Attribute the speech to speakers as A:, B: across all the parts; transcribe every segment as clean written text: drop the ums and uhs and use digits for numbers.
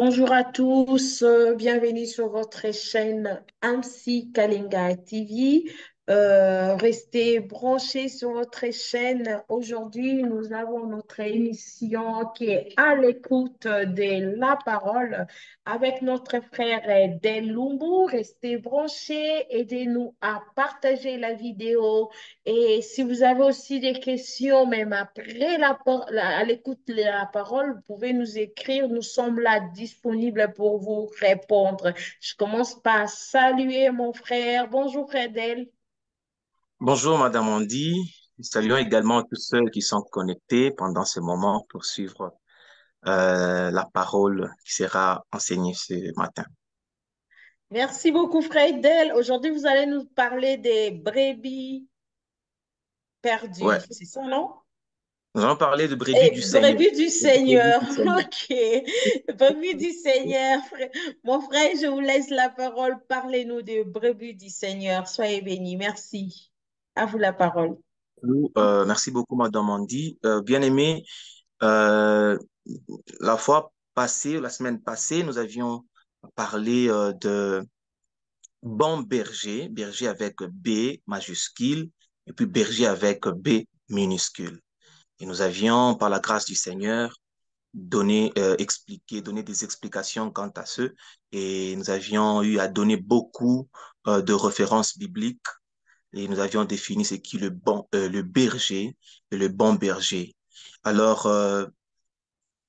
A: Bonjour à tous, bienvenue sur votre chaîne MC Kalinga TV. Restez branchés sur votre chaîne. Aujourd'hui, nous avons notre émission qui est à l'écoute de la parole avec notre frère Del Lumbu. Restez branchés, aidez-nous à partager la vidéo. Et si vous avez aussi des questions, même après à l'écoute de la parole, vous pouvez nous écrire. Nous sommes là disponibles pour vous répondre. Je commence par saluer mon frère. Bonjour, Fredel.
B: Bonjour, Madame Andy. Saluons également tous ceux qui sont connectés pendant ce moment pour suivre la parole qui sera enseignée ce matin.
A: Merci beaucoup, Fredel. Aujourd'hui, vous allez nous parler des brebis perdues.
B: Ouais,
A: C'est ça, non?
B: nous allons parler de brebis du
A: Et
B: Seigneur.
A: brebis du
B: De brebis
A: Seigneur.
B: du Seigneur.
A: OK. Brebis du Seigneur. Mon frère, je vous laisse la parole. Parlez-nous des brebis du Seigneur. Soyez bénis. Merci. À vous la parole.
B: Merci beaucoup, Madame Andy. Bien-aimé, euh, la fois passée, la semaine passée, nous avions parlé de bon berger, berger avec B majuscule, et puis berger avec B minuscule. Et nous avions, par la grâce du Seigneur, donné des explications quant à ce, et nous avions eu à donner beaucoup de références bibliques, et nous avions défini ce qui est le berger et le bon berger. Alors,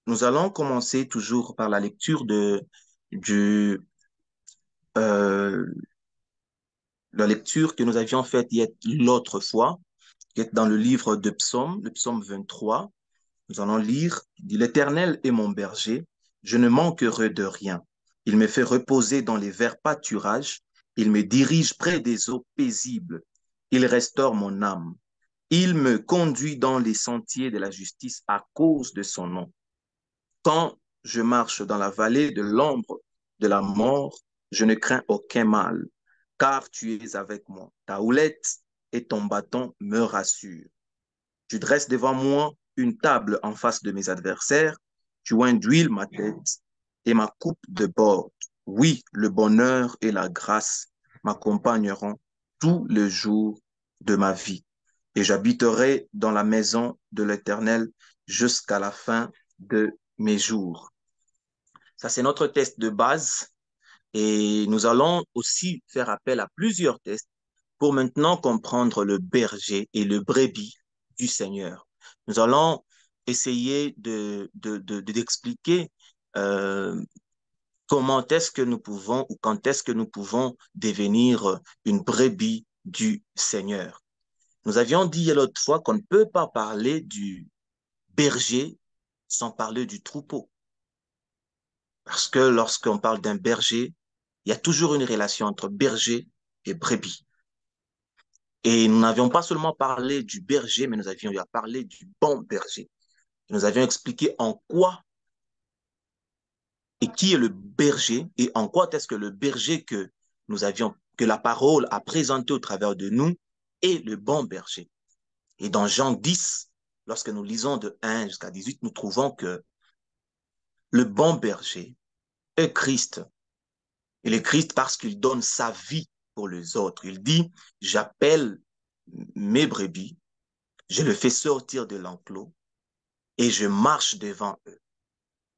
B: nous allons commencer toujours par la lecture du, euh, la lecture que nous avions faite l'autre fois, qui est dans le livre de Psaume, le psaume 23. Nous allons lire, il dit, l'Éternel est mon berger, je ne manquerai de rien. Il me fait reposer dans les verts pâturages, il me dirige près des eaux paisibles, il restaure mon âme. Il me conduit dans les sentiers de la justice à cause de son nom. Quand je marche dans la vallée de l'ombre de la mort, je ne crains aucun mal, car tu es avec moi. Ta houlette et ton bâton me rassurent. Tu dresses devant moi une table en face de mes adversaires. Tu oins d'huile ma tête et ma coupe de bord. Oui, le bonheur et la grâce m'accompagneront tous les jours de ma vie. Et j'habiterai dans la maison de l'Éternel jusqu'à la fin de mes jours. Ça, c'est notre test de base. Et nous allons aussi faire appel à plusieurs tests pour maintenant comprendre le berger et le brebis du Seigneur. Nous allons essayer d'expliquer euh, comment est-ce que nous pouvons ou quand est-ce que nous pouvons devenir une brebis du Seigneur. Nous avions dit l'autre fois qu'on ne peut pas parler du berger sans parler du troupeau. Parce que lorsqu'on parle d'un berger, il y a toujours une relation entre berger et brebis. Et nous n'avions pas seulement parlé du berger, mais nous avions eu à parler du bon berger. Nous avions expliqué en quoi et qui est le berger et en quoi est-ce que le berger que la parole a présenté au travers de nous est le bon berger. Et dans Jean 10, lorsque nous lisons de 1 jusqu'à 18, nous trouvons que le bon berger est Christ. Il est Christ parce qu'il donne sa vie pour les autres. Il dit, j'appelle mes brebis, je les fais sortir de l'enclos et je marche devant eux.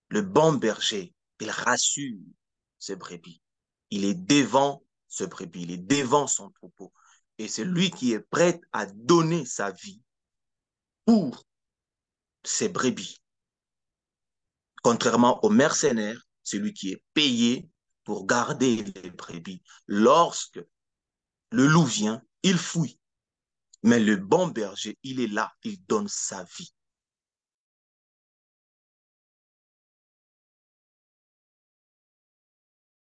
B: Le bon berger, il rassure ses brebis. Il est devant ce brebis, il est devant son troupeau. Et c'est lui qui est prêt à donner sa vie pour ses brebis. Contrairement au mercenaire, celui qui est payé pour garder les brebis. Lorsque le loup vient, il fuit. Mais le bon berger, il est là, il donne sa vie.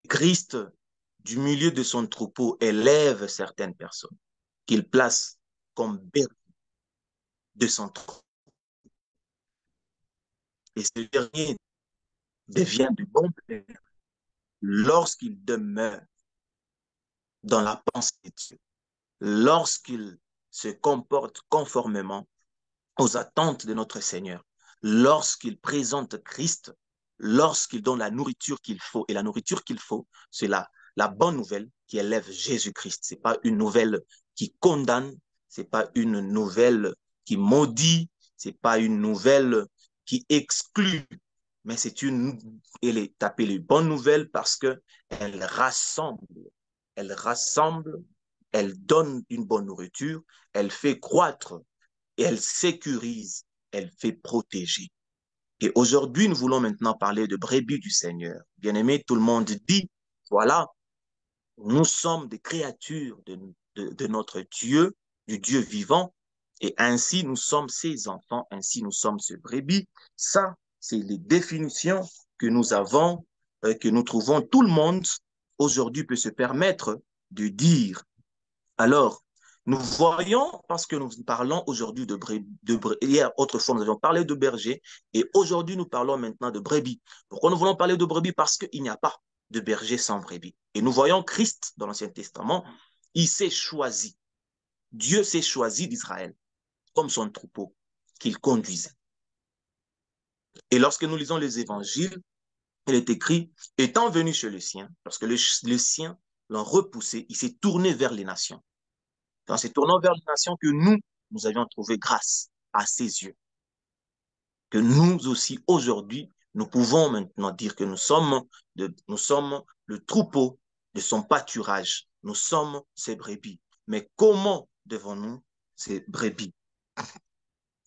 B: Christ, du milieu de son troupeau, élève certaines personnes qu'il place comme berger de son troupeau. Et ce dernier devient du bon père lorsqu'il demeure dans la pensée de Dieu, lorsqu'il se comporte conformément aux attentes de notre Seigneur, lorsqu'il présente Christ lorsqu'il donne la nourriture qu'il faut. Et la nourriture qu'il faut, c'est la bonne nouvelle qui élève Jésus-Christ. C'est pas une nouvelle qui condamne, c'est pas une nouvelle qui maudit, c'est pas une nouvelle qui exclut, mais elle est appelée bonne nouvelle parce que elle rassemble, elle donne une bonne nourriture, elle fait croître, et elle sécurise, elle fait protéger. Et aujourd'hui, nous voulons maintenant parler de brebis du Seigneur. Bien-aimé, tout le monde dit, voilà, nous sommes des créatures de notre Dieu, du Dieu vivant, et ainsi nous sommes ses enfants, ainsi nous sommes ce brebis. Ça, c'est les définitions que nous avons, que nous trouvons. Tout le monde aujourd'hui peut se permettre de dire. Alors, nous voyons, parce que nous parlons aujourd'hui hier, autrefois, nous avions parlé de berger, et aujourd'hui, nous parlons maintenant de brebis. Pourquoi nous voulons parler de brebis? Parce qu'il n'y a pas de berger sans brebis. Et nous voyons Christ dans l'Ancien Testament, il s'est choisi. Dieu s'est choisi d'Israël comme son troupeau qu'il conduisait. Et lorsque nous lisons les évangiles, il est écrit, étant venu chez le sien, parce que le sien l'ont repoussé, il s'est tourné vers les nations. C'est en se tournant vers les nations que nous avions trouvé grâce à ses yeux. Que nous aussi, aujourd'hui, nous pouvons maintenant dire que nous sommes le troupeau de son pâturage. Nous sommes ses brebis. Mais comment devons-nous ces brebis?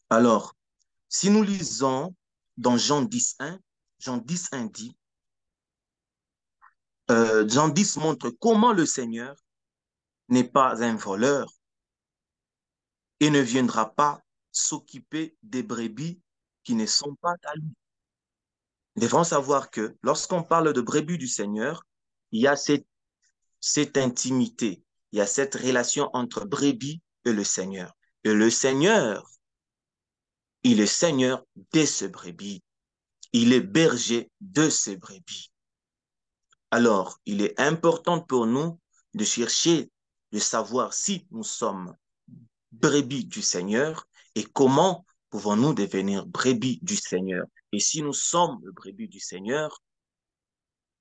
B: Alors, si nous lisons dans Jean 10.1, Jean 10.1 dit, Jean 10 montre comment le Seigneur n'est pas un voleur et ne viendra pas s'occuper des brebis qui ne sont pas à lui. Nous devons savoir que lorsqu'on parle de brebis du Seigneur, il y a cette intimité, il y a cette relation entre brebis et le Seigneur. Et le Seigneur, il est Seigneur de ce brebis. Il est berger de ces brebis. Alors, il est important pour nous de chercher, de savoir si nous sommes brebis du Seigneur et comment pouvons-nous devenir brebis du Seigneur. Et si nous sommes le brebis du Seigneur,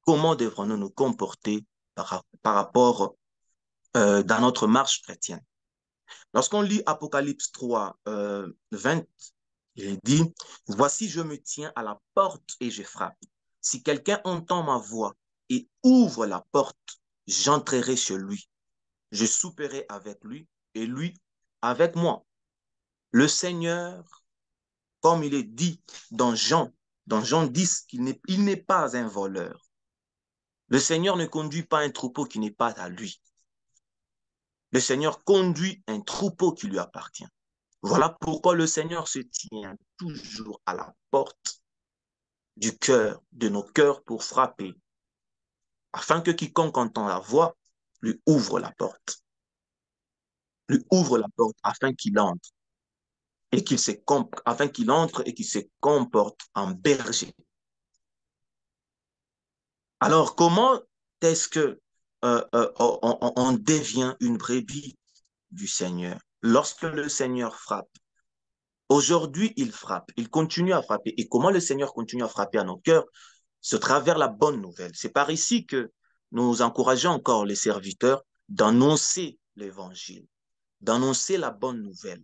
B: comment devrons-nous nous comporter par rapport dans notre marche chrétienne. Lorsqu'on lit Apocalypse 3, 20, il dit, voici je me tiens à la porte et je frappe. Si quelqu'un entend ma voix et ouvre la porte, j'entrerai chez lui. Je souperai avec lui et lui avec moi. Le Seigneur, comme il est dit dans Jean 10, qu'il n'est pas un voleur. Le Seigneur ne conduit pas un troupeau qui n'est pas à lui. Le Seigneur conduit un troupeau qui lui appartient. Voilà pourquoi le Seigneur se tient toujours à la porte du cœur, de nos cœurs pour frapper, afin que quiconque entend la voix lui ouvre la porte. Lui ouvre la porte afin qu'il entre afin qu'il entre et qu'il se comporte en berger. Alors, comment est-ce que on devient une brebis du Seigneur? Lorsque le Seigneur frappe, aujourd'hui, il frappe, il continue à frapper. Et comment le Seigneur continue à frapper à nos cœurs? C'est à travers la bonne nouvelle. C'est par ici que nous encourageons encore les serviteurs d'annoncer l'évangile, d'annoncer la bonne nouvelle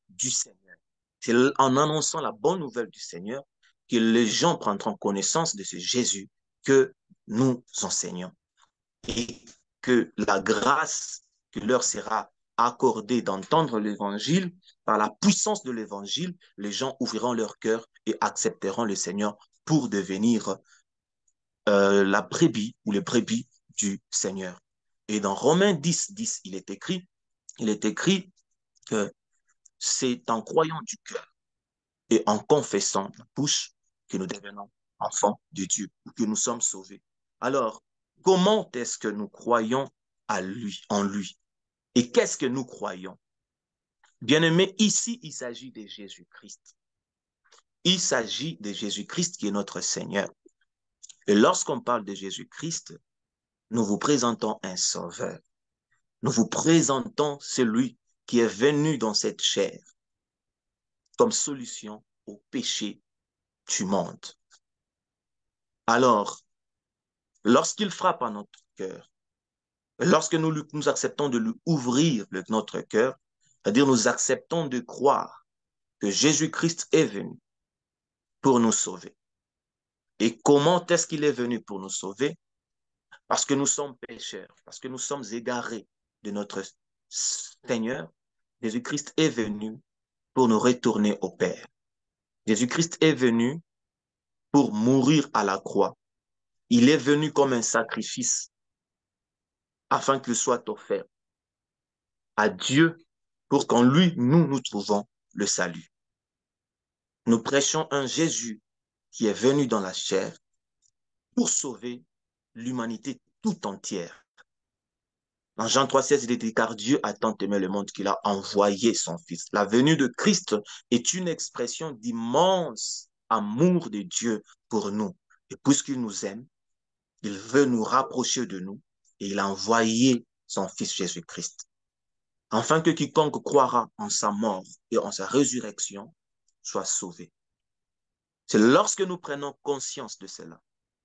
B: du Seigneur. C'est en annonçant la bonne nouvelle du Seigneur que les gens prendront connaissance de ce Jésus que nous enseignons et que la grâce qui leur sera accordée d'entendre l'évangile, par la puissance de l'évangile, les gens ouvriront leur cœur et accepteront le Seigneur pour devenir la brebis ou les brebis du Seigneur. Et dans Romains 10, il est écrit que c'est en croyant du cœur et en confessant la bouche que nous devenons enfants de Dieu, ou que nous sommes sauvés. Alors, comment est-ce que nous croyons à lui, en lui? Et qu'est-ce que nous croyons? Bien-aimés, ici, il s'agit de Jésus-Christ. Il s'agit de Jésus-Christ qui est notre Seigneur. Et lorsqu'on parle de Jésus-Christ, nous vous présentons un sauveur. Nous vous présentons celui qui est venu dans cette chair comme solution au péché du monde. Alors, lorsqu'il frappe à notre cœur, lorsque nous acceptons de lui ouvrir notre cœur, c'est-à-dire nous acceptons de croire que Jésus-Christ est venu pour nous sauver. Et comment est-ce qu'il est venu pour nous sauver? Parce que nous sommes pécheurs, parce que nous sommes égarés de notre Seigneur. Jésus-Christ est venu pour nous retourner au Père. Jésus-Christ est venu pour mourir à la croix. Il est venu comme un sacrifice afin qu'il soit offert à Dieu pour qu'en lui, nous trouvons le salut. Nous prêchons un Jésus qui est venu dans la chair pour sauver l'humanité tout entière. Dans Jean 3,16, il est dit, car Dieu a tant aimé le monde qu'il a envoyé son Fils. La venue de Christ est une expression d'immense amour de Dieu pour nous. Et puisqu'il nous aime, il veut nous rapprocher de nous et il a envoyé son Fils Jésus-Christ. Afin que quiconque croira en sa mort et en sa résurrection soit sauvé. C'est lorsque nous prenons conscience de cela,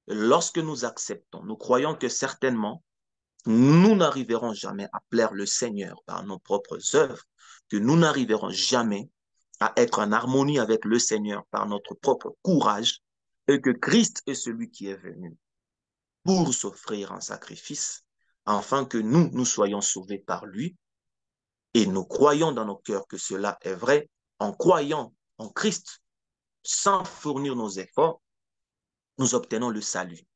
B: lorsque nous acceptons, nous croyons que certainement, nous n'arriverons jamais à plaire le Seigneur par nos propres œuvres, que nous n'arriverons jamais à être en harmonie avec le Seigneur par notre propre courage, et que Christ est celui qui est venu pour s'offrir en sacrifice, afin que nous soyons sauvés par lui, et nous croyons dans nos cœurs que cela est vrai, en croyant en Christ, sans fournir nos efforts, nous obtenons le salut.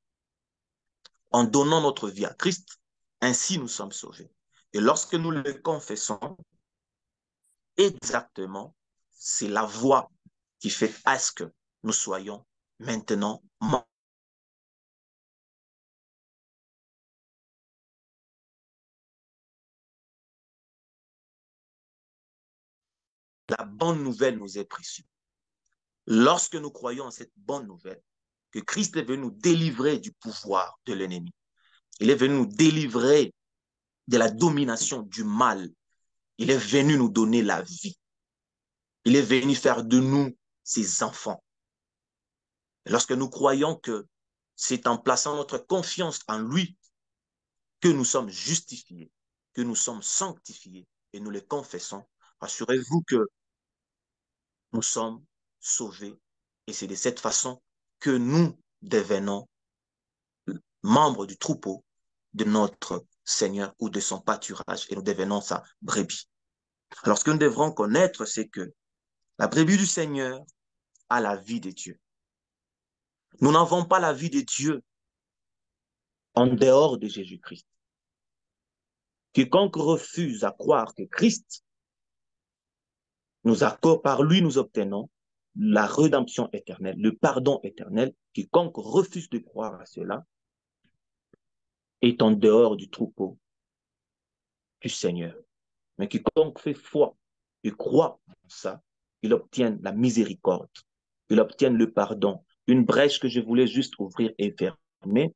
B: En donnant notre vie à Christ, ainsi nous sommes sauvés. Et lorsque nous le confessons, exactement, c'est la voie qui fait à ce que nous soyons maintenant morts. La bonne nouvelle nous est précieuse. Lorsque nous croyons en cette bonne nouvelle, que Christ est venu nous délivrer du pouvoir de l'ennemi, il est venu nous délivrer de la domination du mal, il est venu nous donner la vie, il est venu faire de nous ses enfants. Et lorsque nous croyons que c'est en plaçant notre confiance en lui que nous sommes justifiés, que nous sommes sanctifiés et nous le confessons, assurez-vous que nous sommes sauvés et c'est de cette façon que nous devenons membres du troupeau de notre Seigneur ou de son pâturage et nous devenons sa brebis. Alors ce que nous devrons connaître, c'est que la brebis du Seigneur a la vie de Dieu. Nous n'avons pas la vie de Dieu en dehors de Jésus-Christ. Quiconque refuse à croire que Christ nous accorde, par lui nous obtenons la rédemption éternelle, le pardon éternel. Quiconque refuse de croire à cela est en dehors du troupeau du Seigneur. Mais quiconque fait foi et croit en ça, il obtient la miséricorde, il obtient le pardon. Une brèche que je voulais juste ouvrir et fermer,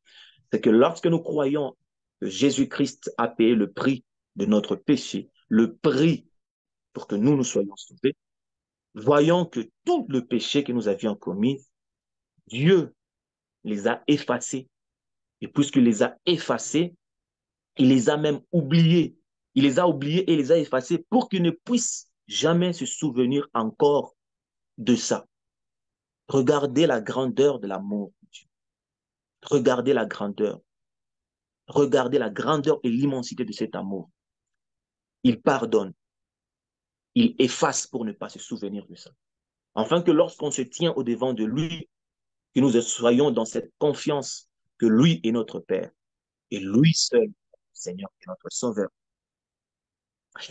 B: c'est que lorsque nous croyons que Jésus-Christ a payé le prix de notre péché, le prix pour que nous soyons sauvés, voyons que tout le péché que nous avions commis, Dieu les a effacés. Et puisqu'il les a effacés, il les a même oubliés. Il les a oubliés et les a effacés pour qu'ils ne puissent jamais se souvenir encore de ça. Regardez la grandeur de l'amour de Dieu. Regardez la grandeur. Regardez la grandeur et l'immensité de cet amour. Il pardonne. Il efface pour ne pas se souvenir de ça. Afin que lorsqu'on se tient au devant de lui, que nous soyons dans cette confiance que lui est notre Père et lui seul, Seigneur, est notre Sauveur.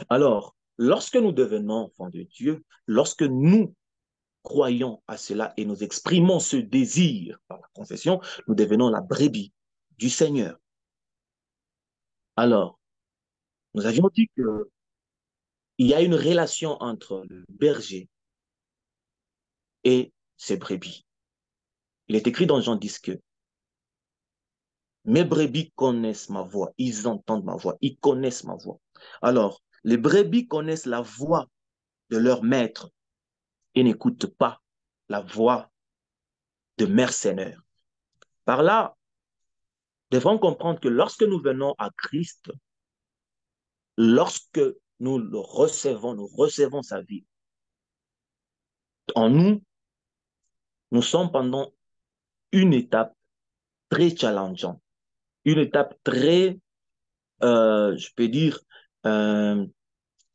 B: Alors, lorsque nous devenons enfants de Dieu, lorsque nous croyons à cela et nous exprimons ce désir par la confession, nous devenons la brebis du Seigneur. Alors, nous avions dit qu'il y a une relation entre le berger et ses brebis. Il est écrit dans Jean 10 que mes brebis connaissent ma voix, ils entendent ma voix, ils connaissent ma voix. Alors, les brebis connaissent la voix de leur maître et n'écoutent pas la voix de mercenaires. Par là, nous devons comprendre que lorsque nous venons à Christ, lorsque nous recevons sa vie en nous, nous sommes pendant une étape très challengeante, une étape très, je peux dire, euh,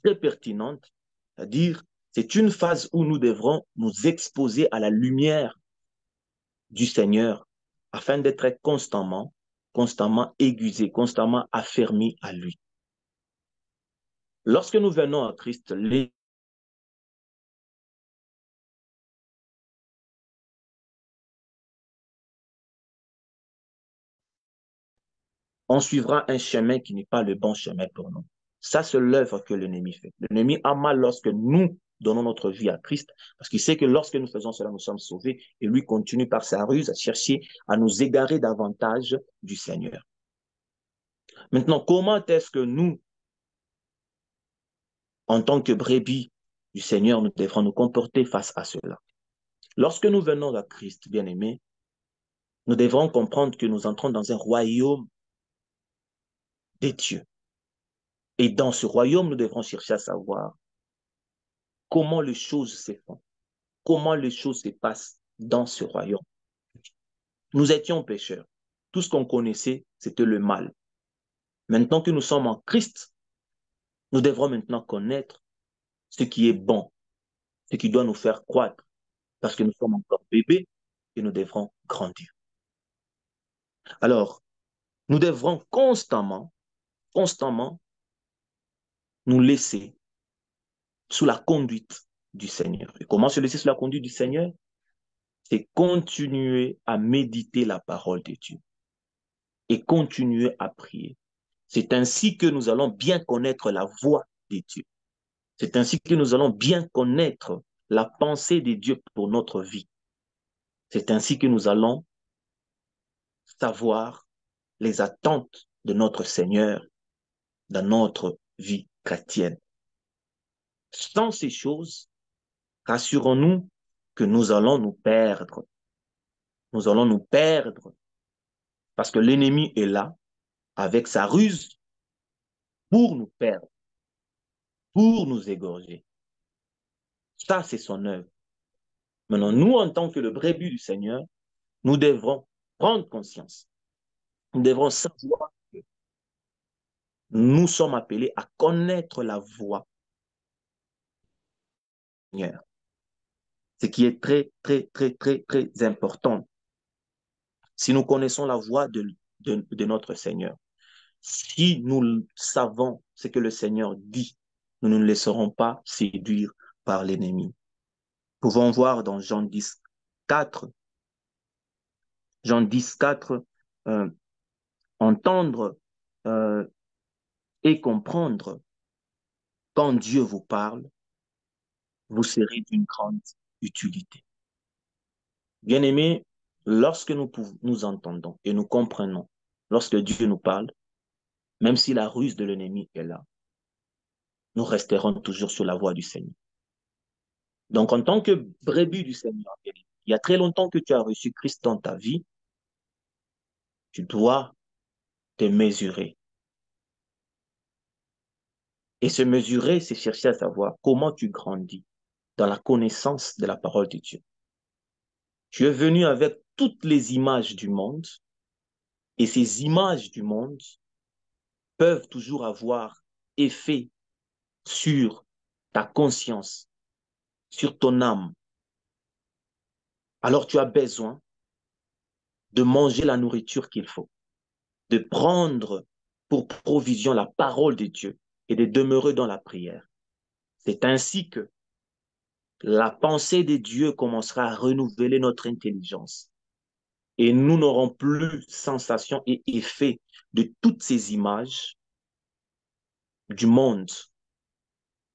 B: très pertinente, c'est-à-dire, c'est une phase où nous devrons nous exposer à la lumière du Seigneur afin d'être constamment aiguisés, constamment affermis à lui. Lorsque nous venons à Christ, on suivra un chemin qui n'est pas le bon chemin pour nous. Ça, c'est l'œuvre que l'ennemi fait. L'ennemi a mal lorsque nous donnons notre vie à Christ, parce qu'il sait que lorsque nous faisons cela, nous sommes sauvés, et lui continue par sa ruse à chercher à nous égarer davantage du Seigneur. Maintenant, comment est-ce que nous, en tant que brebis du Seigneur, nous devrons nous comporter face à cela? Lorsque nous venons à Christ, bien-aimés, nous devrons comprendre que nous entrons dans un royaume des dieux. Et dans ce royaume, nous devrons chercher à savoir comment les choses se font, comment les choses se passent dans ce royaume. Nous étions pécheurs. Tout ce qu'on connaissait, c'était le mal. Maintenant que nous sommes en Christ, nous devrons maintenant connaître ce qui est bon, ce qui doit nous faire croître, parce que nous sommes encore bébés et nous devrons grandir. Alors, nous devrons constamment nous laisser sous la conduite du Seigneur. Et comment se laisser sous la conduite du Seigneur? C'est continuer à méditer la parole de Dieu et continuer à prier. C'est ainsi que nous allons bien connaître la voix de Dieu. C'est ainsi que nous allons bien connaître la pensée de Dieu pour notre vie. C'est ainsi que nous allons savoir les attentes de notre Seigneur dans notre vie chrétienne. Sans ces choses, rassurons-nous que nous allons nous perdre. Nous allons nous perdre parce que l'ennemi est là avec sa ruse pour nous perdre, pour nous égorger. Ça, c'est son œuvre. Maintenant, nous, en tant que le brebis du Seigneur, nous devrons prendre conscience. Nous devrons savoir que nous sommes appelés à connaître la voix du Seigneur. Ce qui est très important. Si nous connaissons la voix de notre Seigneur, si nous savons ce que le Seigneur dit, nous ne nous laisserons pas séduire par l'ennemi. Nous pouvons voir dans Jean 10, 4, Jean 10, 4, entendre et comprendre quand Dieu vous parle, vous serez d'une grande utilité. Bien-aimés, lorsque nous entendons et nous comprenons, lorsque Dieu nous parle, même si la ruse de l'ennemi est là, nous resterons toujours sur la voie du Seigneur. Donc, en tant que brebis du Seigneur, il y a très longtemps que tu as reçu Christ dans ta vie, tu dois te mesurer. Et se mesurer, c'est chercher à savoir comment tu grandis dans la connaissance de la parole de Dieu. Tu es venu avec toutes les images du monde, et ces images du monde peuvent toujours avoir effet sur ta conscience, sur ton âme. Alors tu as besoin de manger la nourriture qu'il faut, de prendre pour provision la parole de Dieu et de demeurer dans la prière. C'est ainsi que la pensée de Dieu commencera à renouveler notre intelligence et nous n'aurons plus sensation et effet de toutes ces images du monde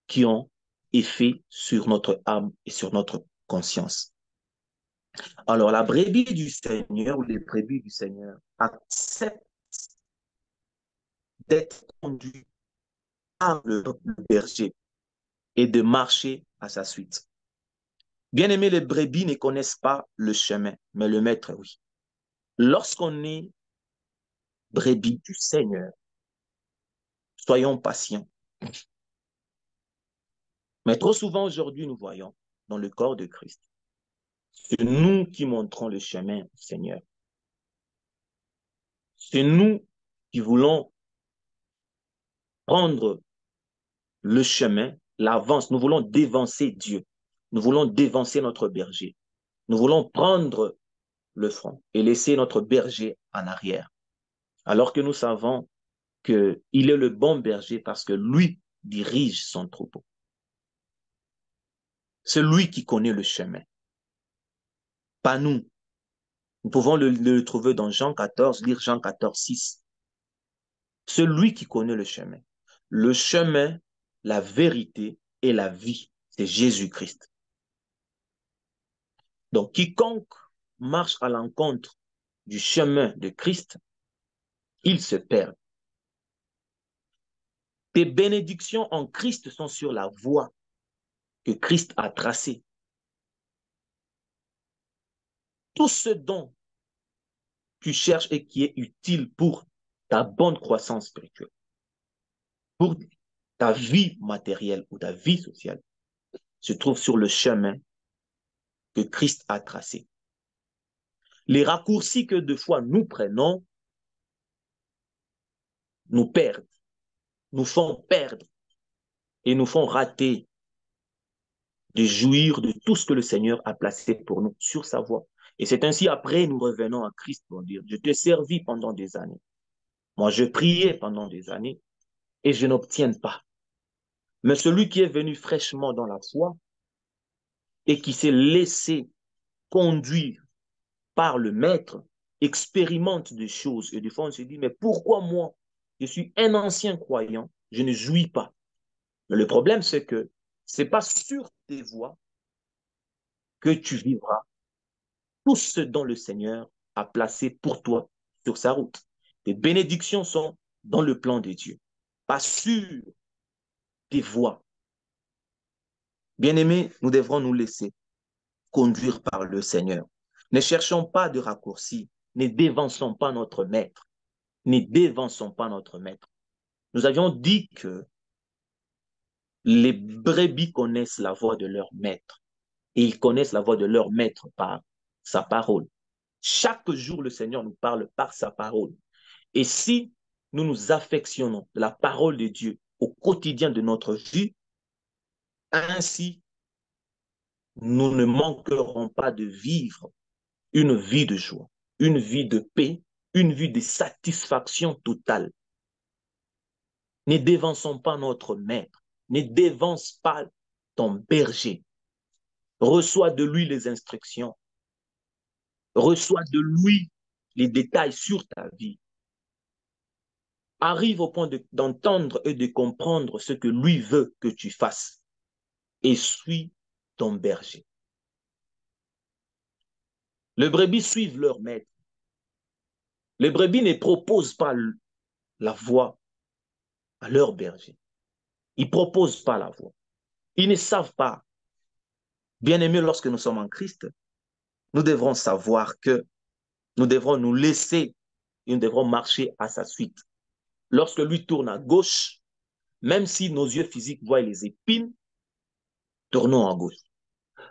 B: qui ont effet sur notre âme et sur notre conscience. Alors, la brebis du Seigneur ou les brebis du Seigneur acceptent d'être conduits par le berger et de marcher à sa suite. Bien aimé, les brebis ne connaissent pas le chemin, mais le maître, oui. Lorsqu'on est brebis du Seigneur, soyons patients. Mais trop souvent aujourd'hui, nous voyons dans le corps de Christ, c'est nous qui montrons le chemin au Seigneur. C'est nous qui voulons prendre le chemin, l'avance. Nous voulons dévancer Dieu. Nous voulons dévancer notre berger. Nous voulons prendre le front et laisser notre berger en arrière. Alors que nous savons qu'il est le bon berger parce que lui dirige son troupeau. C'est lui qui connaît le chemin, pas nous. Nous pouvons le trouver dans Jean 14, lire Jean 14, 6. C'est lui qui connaît le chemin. Le chemin, la vérité et la vie, c'est Jésus-Christ. Donc, quiconque marche à l'encontre du chemin de Christ, il se perd. Tes bénédictions en Christ sont sur la voie que Christ a tracée. Tout ce dont tu cherches et qui est utile pour ta bonne croissance spirituelle, pour ta vie matérielle ou ta vie sociale, se trouve sur le chemin que Christ a tracé. Les raccourcis que deux fois nous prenons nous perdent, nous font perdre et nous font rater de jouir de tout ce que le Seigneur a placé pour nous sur sa voie. Et c'est ainsi après nous revenons à Christ pour dire, je t'ai servi pendant des années. Moi, je priais pendant des années et je n'obtiens pas. Mais celui qui est venu fraîchement dans la foi et qui s'est laissé conduire par le Maître, expérimente des choses. Et des fois, on se dit, mais pourquoi moi, je suis un ancien croyant, je ne jouis pas. Mais le problème, c'est que ce n'est pas sur tes voies que tu vivras tout ce dont le Seigneur a placé pour toi sur sa route. Tes bénédictions sont dans le plan de Dieu, pas sur tes voies. Bien-aimés, nous devrons nous laisser conduire par le Seigneur. Ne cherchons pas de raccourcis, ne dévançons pas notre Maître, ne dévançons pas notre Maître. Nous avions dit que les brebis connaissent la voix de leur Maître et ils connaissent la voix de leur Maître par sa parole. Chaque jour, le Seigneur nous parle par sa parole. Et si nous nous affectionnons de la parole de Dieu au quotidien de notre vie, ainsi, nous ne manquerons pas de vivre une vie de joie, une vie de paix, une vie de satisfaction totale. Ne dévançons pas notre Maître, ne dévance pas ton berger. Reçois de lui les instructions, reçois de lui les détails sur ta vie. Arrive au point d'entendre et de comprendre ce que lui veut que tu fasses et suis ton berger. Les brebis suivent leur maître. Les brebis ne proposent pas la voie à leur berger. Ils ne proposent pas la voie. Ils ne savent pas. Bien aimé, lorsque nous sommes en Christ, nous devrons savoir que nous devrons nous laisser et nous devrons marcher à sa suite. Lorsque lui tourne à gauche, même si nos yeux physiques voient les épines, tournons à gauche.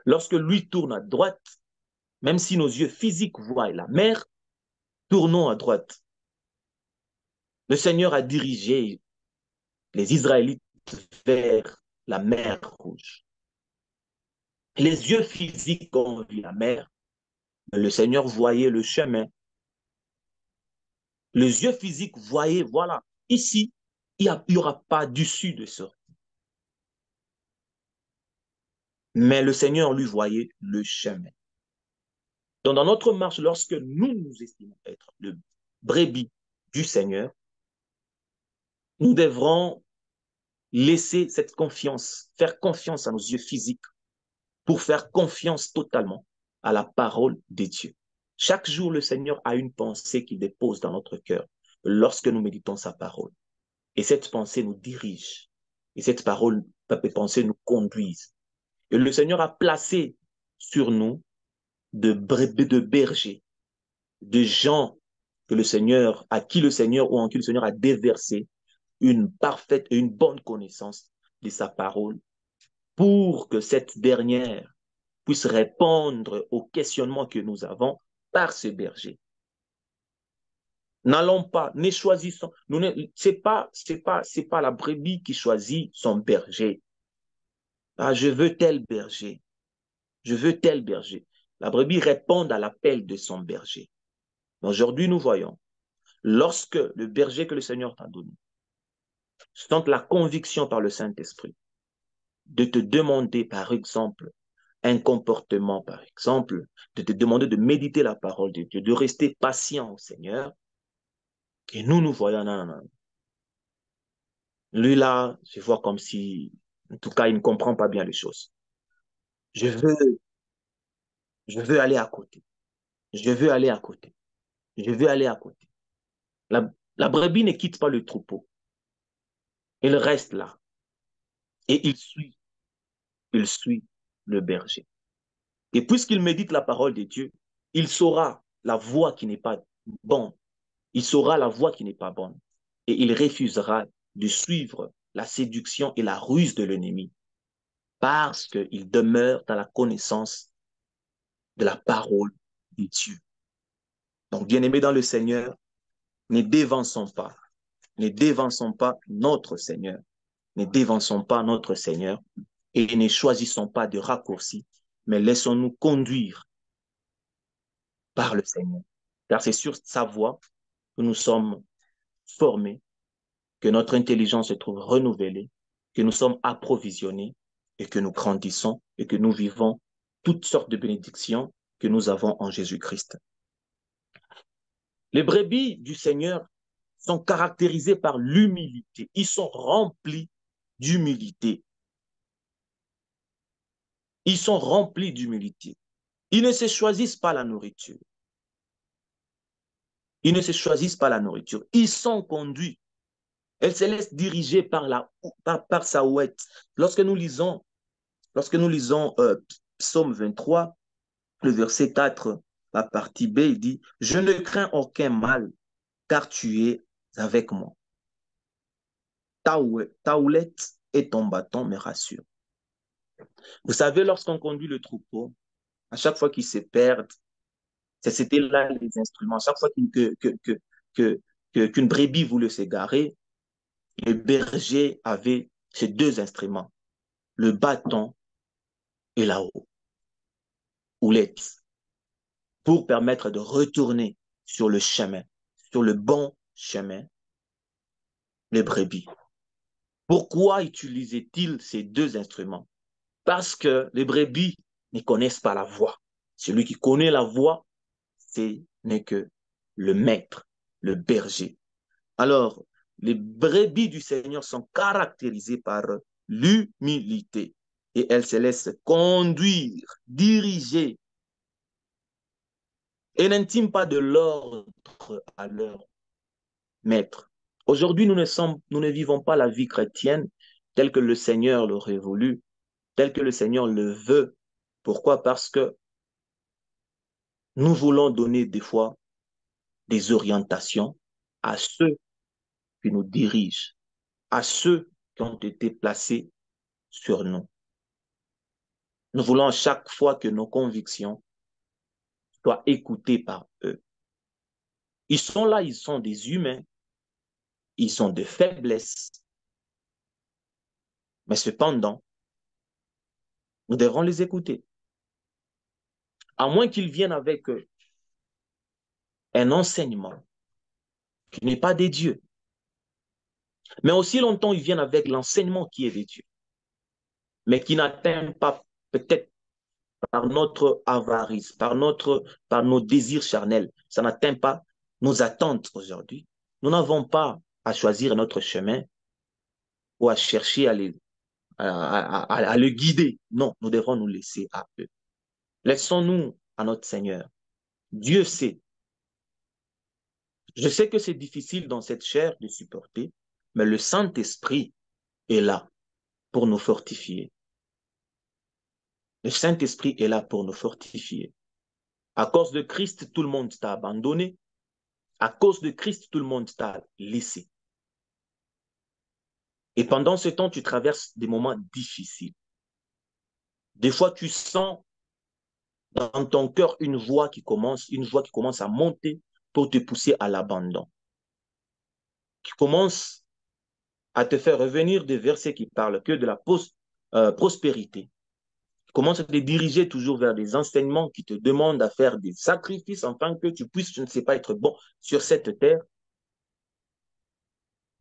B: Lorsque lui tourne à droite, même si nos yeux physiques voient la mer, tournons à droite. Le Seigneur a dirigé les Israélites vers la mer Rouge. Les yeux physiques ont vu la mer, mais le Seigneur voyait le chemin. Les yeux physiques voyaient, voilà, ici, il n'y aura pas d'issue de sortie. Mais le Seigneur lui voyait le chemin. Donc, dans notre marche, lorsque nous nous estimons être le brebis du Seigneur, nous devrons laisser cette confiance, faire confiance à nos yeux physiques pour faire confiance totalement à la parole de Dieu. Chaque jour, le Seigneur a une pensée qu'il dépose dans notre cœur lorsque nous méditons sa parole. Et cette pensée nous dirige. Et cette pensée nous conduise. Et le Seigneur a placé sur nous de bergers, de gens que le Seigneur, à qui le Seigneur ou en qui le Seigneur a déversé une parfaite et une bonne connaissance de sa parole pour que cette dernière puisse répondre aux questionnements que nous avons par ce berger. N'allons pas, ne choisissons, c'est pas la brebis qui choisit son berger. Ah, je veux tel berger, je veux tel berger. La brebis répond à l'appel de son berger. Aujourd'hui, nous voyons, lorsque le berger que le Seigneur t'a donné sent la conviction par le Saint-Esprit de te demander, par exemple, un comportement, par exemple, de te demander de méditer la parole de Dieu, de rester patient au Seigneur, et nous voyons, non, non, non. Lui là, je vois comme si, en tout cas, il ne comprend pas bien les choses. Je veux, je veux aller à côté. Je veux aller à côté. Je veux aller à côté. La brebis ne quitte pas le troupeau. Il reste là. Et il suit le berger. Et puisqu'il médite la parole de Dieu, il saura la voie qui n'est pas bonne. Il saura la voie qui n'est pas bonne. Et il refusera de suivre la séduction et la ruse de l'ennemi parce qu'il demeure dans la connaissance de la parole de Dieu. Donc, bien-aimés dans le Seigneur, ne dévançons pas. Ne dévançons pas notre Seigneur. Ne dévançons pas notre Seigneur et ne choisissons pas de raccourcis, mais laissons-nous conduire par le Seigneur. Car c'est sur sa voie que nous sommes formés, que notre intelligence se trouve renouvelée, que nous sommes approvisionnés et que nous grandissons et que nous vivons toutes sortes de bénédictions que nous avons en Jésus-Christ. Les brebis du Seigneur sont caractérisés par l'humilité. Ils sont remplis d'humilité. Ils sont remplis d'humilité. Ils ne se choisissent pas la nourriture. Ils ne se choisissent pas la nourriture. Ils sont conduits. Elles se laissent diriger par sa ouette. Lorsque nous lisons Psaume 23, le verset 4, la partie B, il dit, « Je ne crains aucun mal, car tu es avec moi. Ta houlette et ton bâton me rassurent. » Vous savez, lorsqu'on conduit le troupeau, à chaque fois qu'ils se perdent, c'était là les instruments. À chaque fois qu'une brebis voulait s'égarer, le berger avait ces deux instruments, le bâton et la houlette, pour permettre de retourner sur le chemin, sur le bon chemin, les brebis. Pourquoi utilisait-il ces deux instruments? Parce que les brebis ne connaissent pas la voie. Celui qui connaît la voie, ce n'est que le maître, le berger. Alors, les brebis du Seigneur sont caractérisées par l'humilité et elles se laissent conduire, diriger et n'intiment pas de l'ordre à leur maître. Aujourd'hui, nous ne vivons pas la vie chrétienne telle que le Seigneur l'aurait voulu, telle que le Seigneur le veut. Pourquoi? Parce que nous voulons donner des fois des orientations à ceux qui nous dirigent, à ceux qui ont été placés sur nous. Nous voulons à chaque fois que nos convictions soient écoutées par eux. Ils sont là, ils sont des humains, ils ont des faiblesses, mais cependant, nous devons les écouter. À moins qu'ils viennent avec un enseignement qui n'est pas des dieux. Mais aussi longtemps, ils viennent avec l'enseignement qui est des dieux, mais qui n'atteint pas peut-être par notre avarice, par nos désirs charnels. Ça n'atteint pas nos attentes aujourd'hui. Nous n'avons pas à choisir notre chemin ou à chercher à le guider. Non, nous devons nous laisser à eux. Laissons-nous à notre Seigneur. Dieu sait. Je sais que c'est difficile dans cette chair de supporter, mais le Saint-Esprit est là pour nous fortifier. Le Saint-Esprit est là pour nous fortifier. À cause de Christ, tout le monde t'a abandonné. À cause de Christ, tout le monde t'a laissé. Et pendant ce temps, tu traverses des moments difficiles. Des fois, tu sens dans ton cœur une voix qui commence à monter pour te pousser à l'abandon, qui commence à te faire revenir des versets qui parlent que de la prospérité, qui commence à te diriger toujours vers des enseignements qui te demandent à faire des sacrifices afin que tu puisses, je ne sais pas, être bon sur cette terre.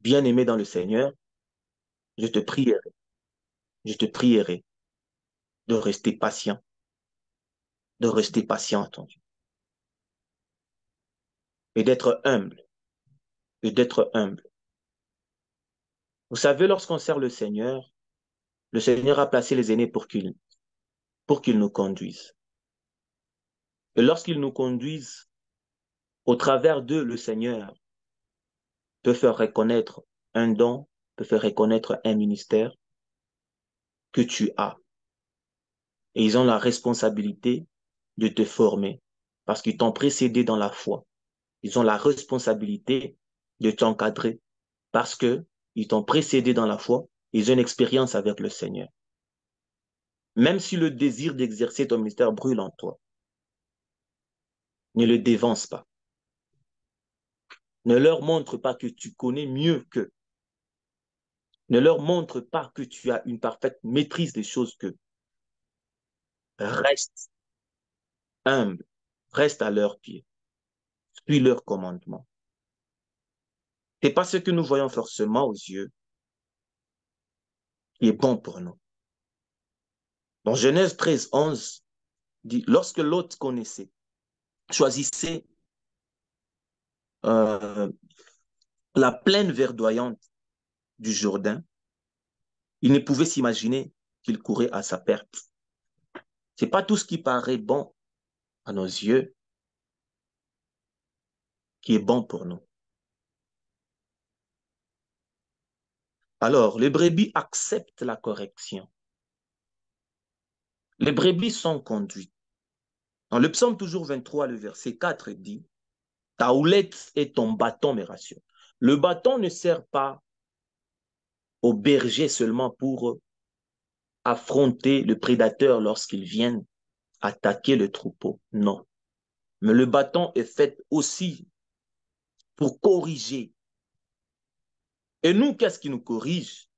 B: Bien-aimé dans le Seigneur, je te prierai, je te prierai de rester patient, de rester patient, ton Dieu, et d'être humble, et d'être humble. Vous savez, lorsqu'on sert le Seigneur a placé les aînés pour qu'ils nous conduisent. Et lorsqu'ils nous conduisent, au travers d'eux, le Seigneur peut faire reconnaître un don, peut faire reconnaître un ministère que tu as. Et ils ont la responsabilité de te former parce qu'ils t'ont précédé dans la foi. Ils ont la responsabilité de t'encadrer parce que ils t'ont précédé dans la foi. Ils ont une expérience avec le Seigneur. Même si le désir d'exercer ton ministère brûle en toi, ne le dévance pas. Ne leur montre pas que tu connais mieux qu'eux. Ne leur montre pas que tu as une parfaite maîtrise des choses qu'eux. Reste humble, reste à leurs pieds, suis leurs commandements. C'est pas ce que nous voyons forcément aux yeux qui est bon pour nous. Dans Genèse 13, 11, dit, lorsque Lot connaissait, choisissait euh, la plaine verdoyante du Jourdain, il ne pouvait s'imaginer qu'il courait à sa perte. C'est pas tout ce qui paraît bon à nos yeux qui est bon pour nous. Alors, les brebis acceptent la correction. Les brebis sont conduites. Dans le psaume toujours 23, le verset 4 dit, ta houlette et ton bâton me rassurent. Le bâton ne sert pas au berger seulement pour affronter le prédateur lorsqu'il vient attaquer le troupeau. Non. Mais le bâton est fait aussi pour corriger. Et nous, qu'est-ce qui nous corrige?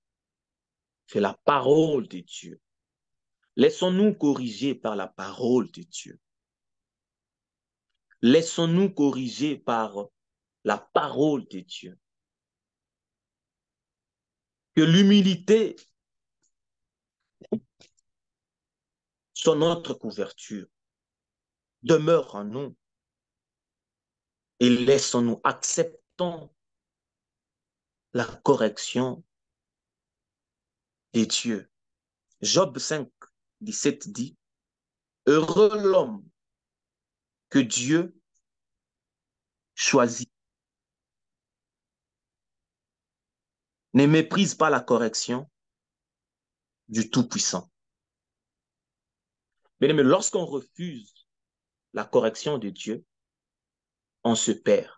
B: C'est la parole de Dieu. Laissons-nous corriger par la parole de Dieu. Laissons-nous corriger par la parole de Dieu. Que l'humilité soit notre couverture, demeure en nous et laissons-nous, acceptons la correction de Dieu. Job 5, 17 dit, heureux l'homme que Dieu choisit. Ne méprise pas la correction du Tout-Puissant. Mais lorsqu'on refuse la correction de Dieu, on se perd.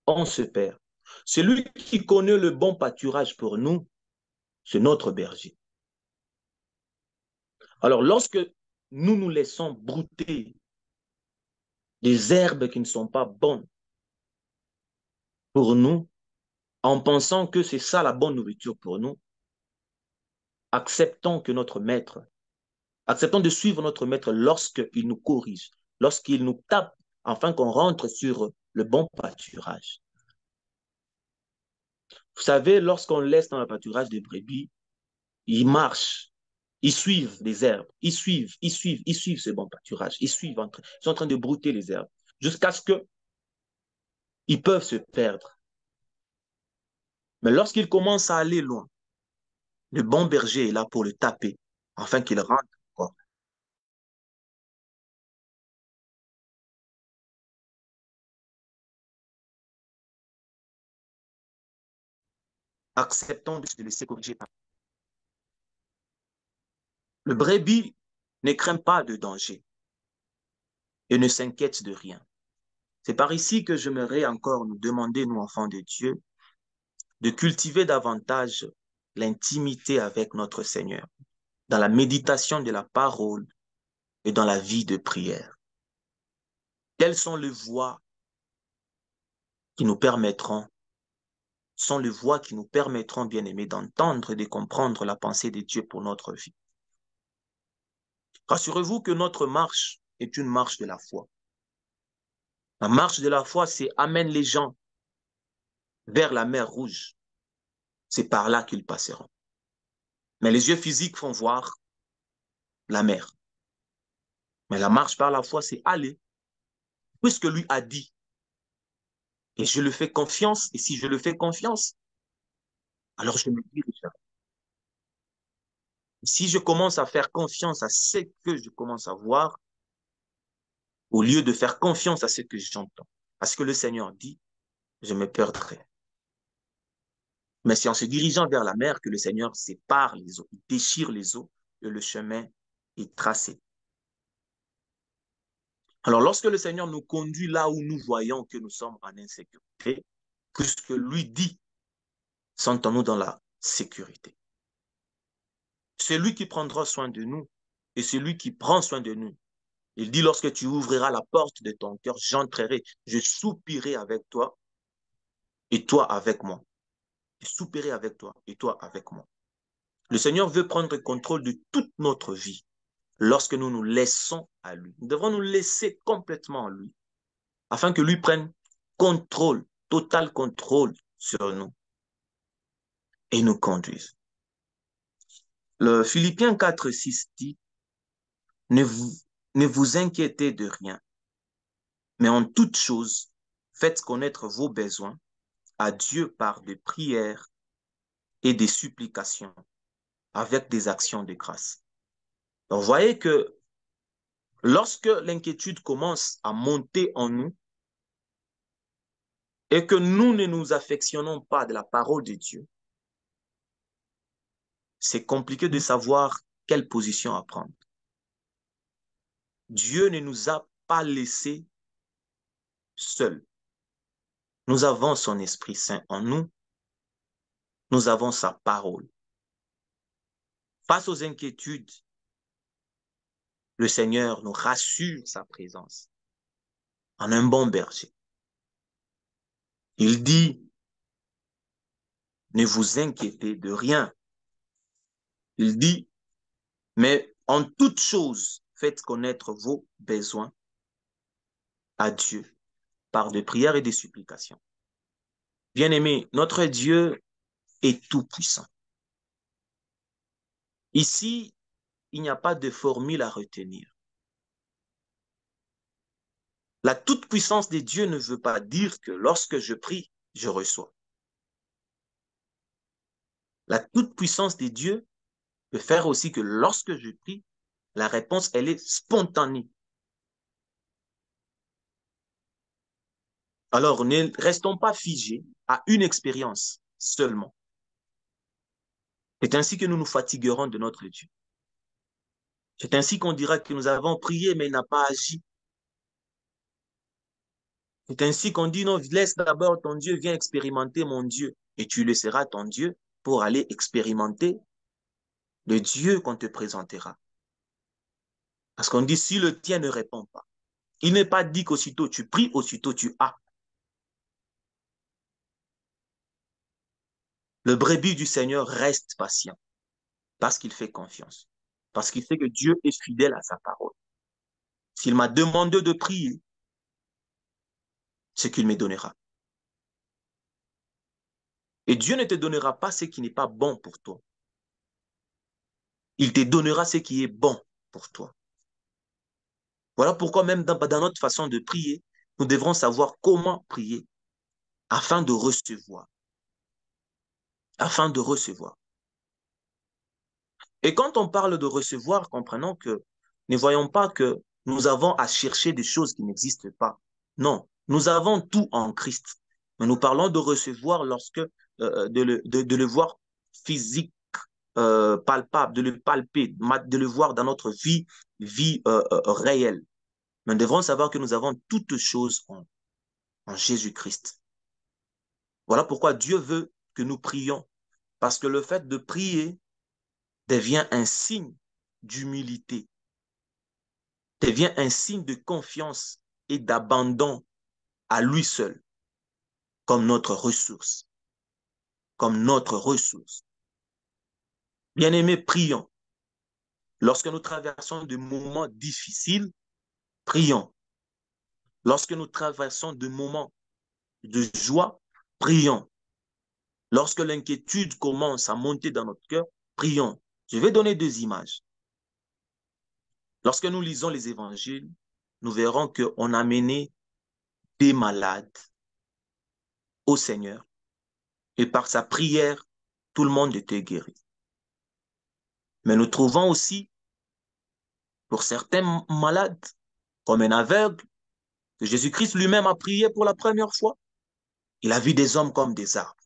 B: On se perd. Celui qui connaît le bon pâturage pour nous, c'est notre berger. Alors, lorsque nous nous laissons brouter des herbes qui ne sont pas bonnes pour nous, en pensant que c'est ça la bonne nourriture pour nous, acceptons que notre maître, acceptons de suivre notre maître lorsqu'il nous corrige, lorsqu'il nous tape, afin qu'on rentre sur le bon pâturage. Vous savez, lorsqu'on laisse dans le pâturage des brebis, ils marchent, ils suivent les herbes, ils suivent ce bon pâturage, ils sont en train de brouter les herbes, jusqu'à ce qu'ils peuvent se perdre. Mais lorsqu'ils commencent à aller loin, le bon berger est là pour le taper, afin qu'il rentre. Acceptons de se laisser corriger. Le brebis ne craint pas de danger. et ne s'inquiète de rien. C'est par ici que j'aimerais encore nous demander, nous enfants de Dieu, de cultiver davantage l'intimité avec notre Seigneur, dans la méditation de la parole et dans la vie de prière. Quelles sont les voies qui nous permettront, sont les voies qui nous permettront, bien aimés, d'entendre et de comprendre la pensée de Dieu pour notre vie. Rassurez-vous que notre marche est une marche de la foi. La marche de la foi, c'est amène les gens vers la mer Rouge. C'est par là qu'ils passeront. Mais les yeux physiques font voir la mer. Mais la marche par la foi, c'est aller, puisque lui a dit. Et je le fais confiance. Et si je le fais confiance, alors je me dirige. Si je commence à faire confiance à ce que je commence à voir, au lieu de faire confiance à ce que j'entends, à ce que le Seigneur dit, je me perdrai. Mais c'est en se dirigeant vers la mer que le Seigneur sépare les eaux, il déchire les eaux et le chemin est tracé. Alors, lorsque le Seigneur nous conduit là où nous voyons que nous sommes en insécurité, que ce que lui dit, sentons-nous dans la sécurité. C'est lui qui prendra soin de nous et c'est lui qui prend soin de nous. Il dit, lorsque tu ouvriras la porte de ton cœur, j'entrerai, je soupirai avec toi et toi avec moi. Je soupirai avec toi et toi avec moi. Le Seigneur veut prendre contrôle de toute notre vie lorsque nous nous laissons à lui. Nous devons nous laisser complètement à lui afin que lui prenne contrôle, total contrôle sur nous et nous conduise. Le Philippiens 4:6 dit, ne vous inquiétez de rien, mais en toute chose, faites connaître vos besoins à Dieu par des prières et des supplications avec des actions de grâce. Donc, vous voyez que lorsque l'inquiétude commence à monter en nous et que nous ne nous affectionnons pas de la parole de Dieu, c'est compliqué de savoir quelle position à prendre. Dieu ne nous a pas laissés seuls. Nous avons son Esprit Saint en nous. Nous avons sa parole. Face aux inquiétudes, le Seigneur nous rassure sa présence en un bon berger. Il dit, ne vous inquiétez de rien. Il dit, mais en toute chose, faites connaître vos besoins à Dieu par des prières et des supplications. Bien-aimés, notre Dieu est tout-puissant. Ici, il n'y a pas de formule à retenir. La toute-puissance de Dieu ne veut pas dire que lorsque je prie, je reçois. La toute-puissance de Dieu peut faire aussi que lorsque je prie, la réponse, elle est spontanée. Alors, ne restons pas figés à une expérience seulement. C'est ainsi que nous nous fatiguerons de notre Dieu. C'est ainsi qu'on dira que nous avons prié, mais il n'a pas agi. C'est ainsi qu'on dit, non, laisse d'abord ton Dieu, viens expérimenter mon Dieu. Et tu laisseras ton Dieu pour aller expérimenter le Dieu qu'on te présentera. Parce qu'on dit, si le tien ne répond pas, il n'est pas dit qu'aussitôt tu pries, aussitôt tu as. Le brebis du Seigneur reste patient parce qu'il fait confiance, parce qu'il sait que Dieu est fidèle à sa parole. S'il m'a demandé de prier, ce qu'il me donnera. Et Dieu ne te donnera pas ce qui n'est pas bon pour toi. Il te donnera ce qui est bon pour toi. Voilà pourquoi même dans notre façon de prier, nous devrons savoir comment prier afin de recevoir. Afin de recevoir. Et quand on parle de recevoir, comprenons que ne voyons pas que nous avons à chercher des choses qui n'existent pas. Non, nous avons tout en Christ. Mais nous parlons de recevoir lorsque, de le voir physique, palpable, de le palper, de le voir dans notre vie réelle. Mais nous devrons savoir que nous avons toutes choses en Jésus-Christ. Voilà pourquoi Dieu veut que nous prions. Parce que le fait de prier devient un signe d'humilité, devient un signe de confiance et d'abandon à lui seul, comme notre ressource, comme notre ressource. Bien-aimés, prions. Lorsque nous traversons des moments difficiles, prions. Lorsque nous traversons des moments de joie, prions. Lorsque l'inquiétude commence à monter dans notre cœur, prions. Je vais donner deux images. Lorsque nous lisons les évangiles, nous verrons qu'on a mené des malades au Seigneur et par sa prière, tout le monde était guéri. Mais nous trouvons aussi, pour certains malades, comme un aveugle, que Jésus-Christ lui-même a prié pour la première fois. Il a vu des hommes comme des arbres.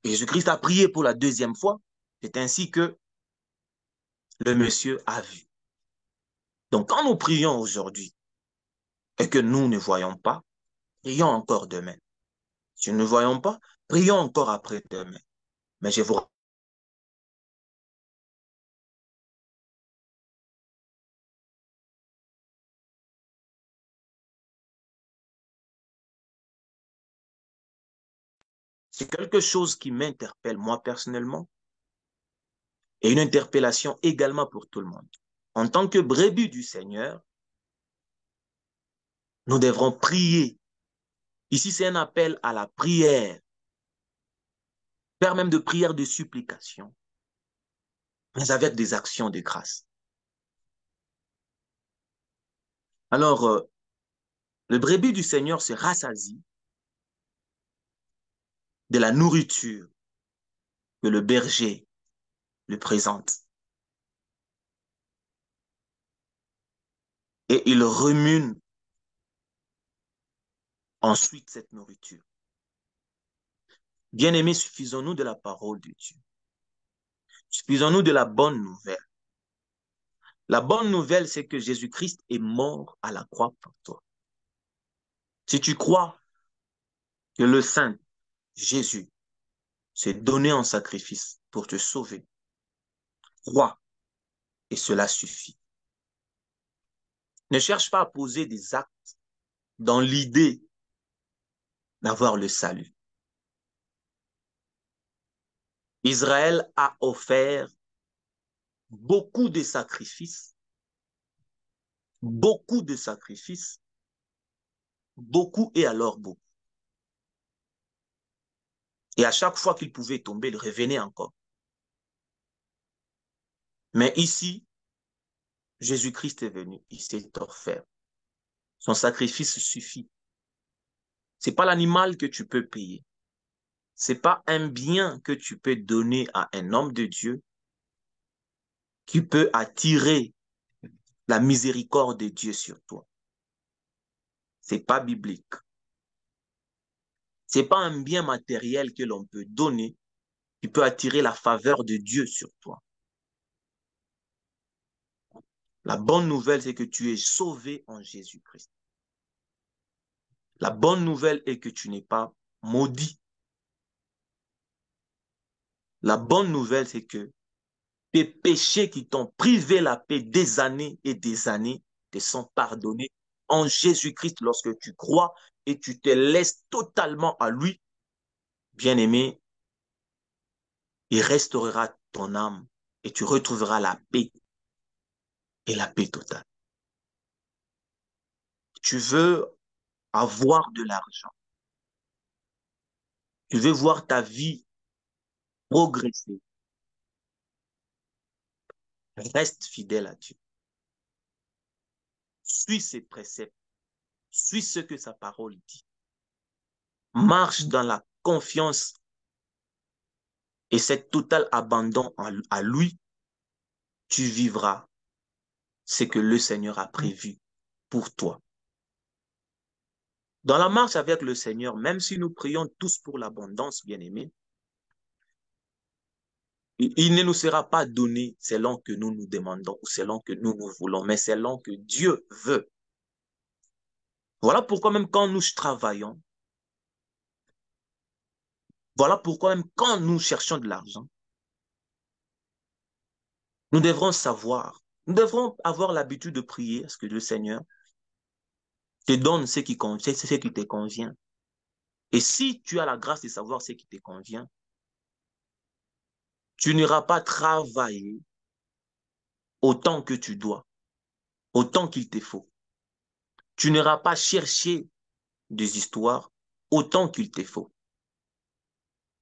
B: Et Jésus-Christ a prié pour la deuxième fois. C'est ainsi que le monsieur a vu. Donc, quand nous prions aujourd'hui et que nous ne voyons pas, prions encore demain. Si nous ne voyons pas, prions encore après-demain. Mais je vous c'est quelque chose qui m'interpelle moi personnellement et une interpellation également pour tout le monde. En tant que brebis du Seigneur, nous devrons prier. Ici, c'est un appel à la prière, faire même de prière de supplication, mais avec des actions de grâce. Alors, le brebis du Seigneur se rassasie de la nourriture que le berger lui présente. Et il remue ensuite cette nourriture. Bien-aimés, suffisons-nous de la parole de Dieu. Suffisons-nous de la bonne nouvelle. La bonne nouvelle, c'est que Jésus-Christ est mort à la croix pour toi. Si tu crois que le Saint Jésus s'est donné en sacrifice pour te sauver, crois et cela suffit. Ne cherche pas à poser des actes dans l'idée d'avoir le salut. Israël a offert beaucoup de sacrifices, beaucoup de sacrifices, beaucoup et alors beaucoup. Et à chaque fois qu'il pouvait tomber, il revenait encore. Mais ici, Jésus-Christ est venu, il s'est offert. Son sacrifice suffit. C'est pas l'animal que tu peux payer. C'est pas un bien que tu peux donner à un homme de Dieu qui peut attirer la miséricorde de Dieu sur toi. C'est pas biblique. C'est pas un bien matériel que l'on peut donner qui peut attirer la faveur de Dieu sur toi. La bonne nouvelle, c'est que tu es sauvé en Jésus-Christ. La bonne nouvelle est que tu n'es pas maudit. La bonne nouvelle, c'est que tes péchés qui t'ont privé la paix des années et des années te sont pardonnés en Jésus-Christ lorsque tu crois et tu te laisses totalement à lui. Bien-aimé, il restaurera ton âme et tu retrouveras la paix et la paix totale. Tu veux avoir de l'argent. Tu veux voir ta vie progresser. Reste fidèle à Dieu. Suis ses préceptes. Suis ce que sa parole dit. Marche dans la confiance et cet total abandon à lui. Tu vivras ce que le Seigneur a prévu pour toi. Dans la marche avec le Seigneur, même si nous prions tous pour l'abondance, bien-aimés, Il ne nous sera pas donné selon que nous nous demandons ou selon que nous nous voulons, mais selon que Dieu veut. Voilà pourquoi même quand nous travaillons, voilà pourquoi même quand nous cherchons de l'argent, nous devrons savoir, nous devrons avoir l'habitude de prier à ce que le Seigneur te donne ce qui te convient. Et si tu as la grâce de savoir ce qui te convient, tu n'iras pas travailler autant que tu dois, autant qu'il te faut. Tu n'iras pas chercher des histoires autant qu'il te faut.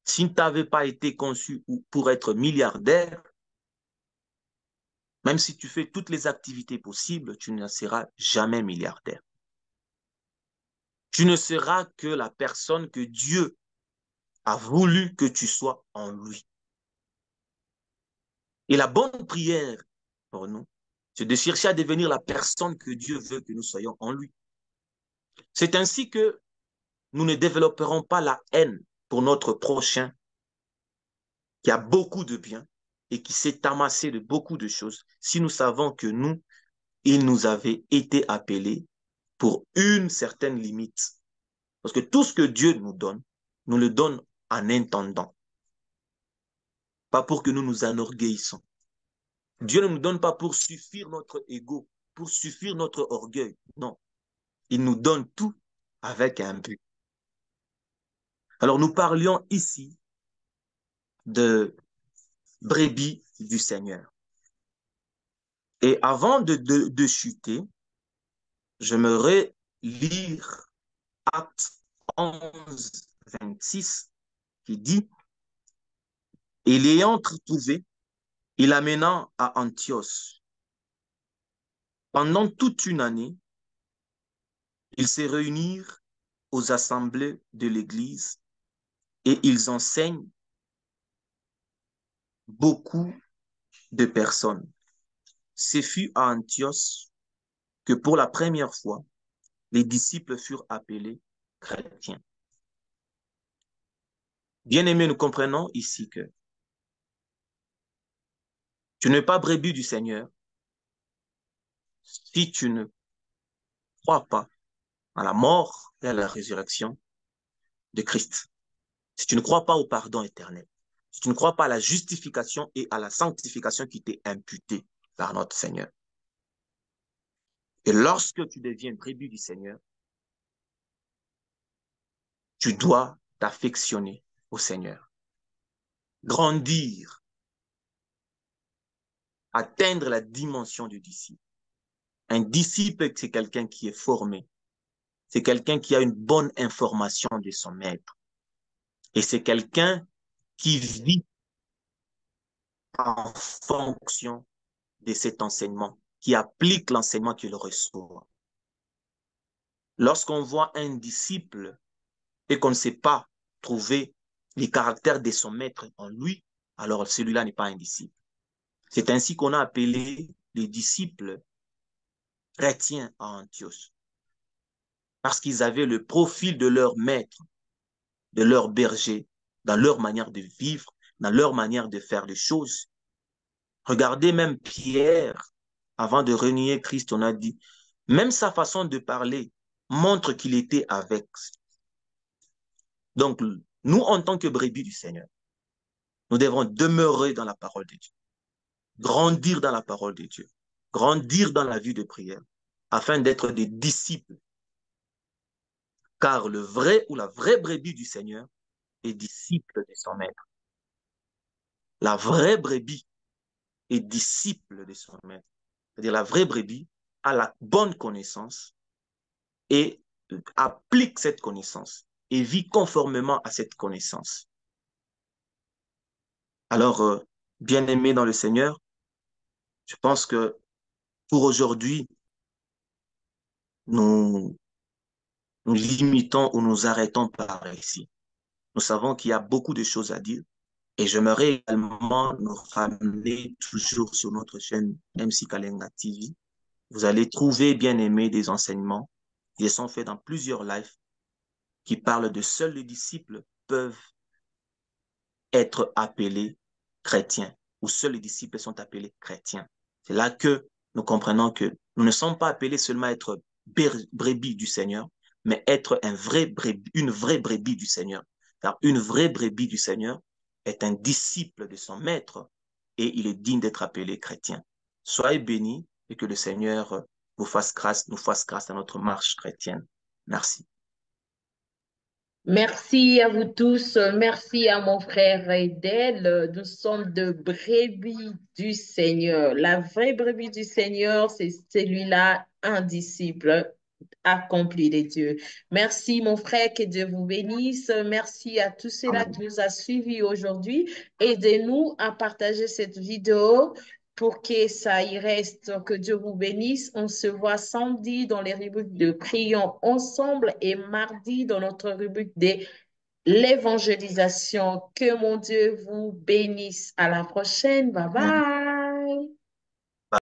B: Si tu n'avais pas été conçu pour être milliardaire, même si tu fais toutes les activités possibles, tu ne seras jamais milliardaire. Tu ne seras que la personne que Dieu a voulu que tu sois en lui. Et la bonne prière pour nous, c'est de chercher à devenir la personne que Dieu veut que nous soyons en lui. C'est ainsi que nous ne développerons pas la haine pour notre prochain qui a beaucoup de biens et qui s'est amassé de beaucoup de choses si nous savons que nous, il nous avait été appelés pour une certaine limite. Parce que tout ce que Dieu nous le donne en intendant. Pas pour que nous nous enorgueillissons. Dieu ne nous donne pas pour suffire notre ego, pour suffire notre orgueil. Non. Il nous donne tout avec un but. Alors nous parlions ici de brebis du Seigneur. Et avant de chuter, j'aimerais lire Acte 11, 26 qui dit, et l'ayant trouvé, il amena à Antioche. Pendant toute une année, ils se réunirent aux assemblées de l'Église et ils enseignent beaucoup de personnes. Ce fut à Antioche que pour la première fois, les disciples furent appelés chrétiens. Bien-aimés, nous comprenons ici que tu n'es pas brebis du Seigneur si tu ne crois pas à la mort et à la résurrection de Christ. Si tu ne crois pas au pardon éternel, si tu ne crois pas à la justification et à la sanctification qui t'est imputée par notre Seigneur. Et lorsque tu deviens brebis du Seigneur, tu dois t'affectionner au Seigneur. Grandir, atteindre la dimension du disciple. Un disciple, c'est quelqu'un qui est formé. C'est quelqu'un qui a une bonne information de son maître. Et c'est quelqu'un qui vit en fonction de cet enseignement, qui applique l'enseignement qu'il reçoit. Lorsqu'on voit un disciple et qu'on ne sait pas trouver les caractères de son maître en lui, alors celui-là n'est pas un disciple. C'est ainsi qu'on a appelé les disciples chrétiens à Antioche. Parce qu'ils avaient le profil de leur maître, de leur berger, dans leur manière de vivre, dans leur manière de faire les choses. Regardez même Pierre, avant de renier Christ, on a dit, même sa façon de parler montre qu'il était avec. Donc, nous, en tant que brebis du Seigneur, nous devons demeurer dans la parole de Dieu, grandir dans la parole de Dieu, grandir dans la vie de prière, afin d'être des disciples. Car le vrai ou la vraie brebis du Seigneur est disciple de son maître. La vraie brebis est disciple de son maître. C'est-à-dire la vraie brebis a la bonne connaissance et applique cette connaissance et vit conformément à cette connaissance. Alors, bien-aimés dans le Seigneur, je pense que pour aujourd'hui, nous nous limitons ou nous arrêtons par ici. Nous savons qu'il y a beaucoup de choses à dire et j'aimerais également nous ramener toujours sur notre chaîne MC Kalenga TV. Vous allez trouver, bien aimé, des enseignements qui sont faits dans plusieurs lives qui parlent de seuls les disciples peuvent être appelés chrétiens, où seuls les disciples sont appelés chrétiens. C'est là que nous comprenons que nous ne sommes pas appelés seulement à être brebis du Seigneur, mais être une vraie brebis du Seigneur. Car une vraie brebis du Seigneur est un disciple de son maître et il est digne d'être appelé chrétien. Soyez bénis et que le Seigneur vous fasse grâce, nous fasse grâce à notre marche chrétienne. Merci.
A: Merci à vous tous. Merci à mon frère Edel. Nous sommes de brebis du Seigneur. La vraie brebis du Seigneur, c'est celui-là, un disciple accompli de Dieu. Merci, mon frère, que Dieu vous bénisse. Merci à tous ceux-là qui
B: Amen.
A: nous a suivis aujourd'hui. Aidez-nous à partager cette vidéo pour que ça y reste, que Dieu vous bénisse. On se voit samedi dans les rubriques de Prions ensemble et mardi dans notre rubrique de l'évangélisation. Que mon Dieu vous bénisse. À la prochaine. Bye
B: Amen.
A: bye.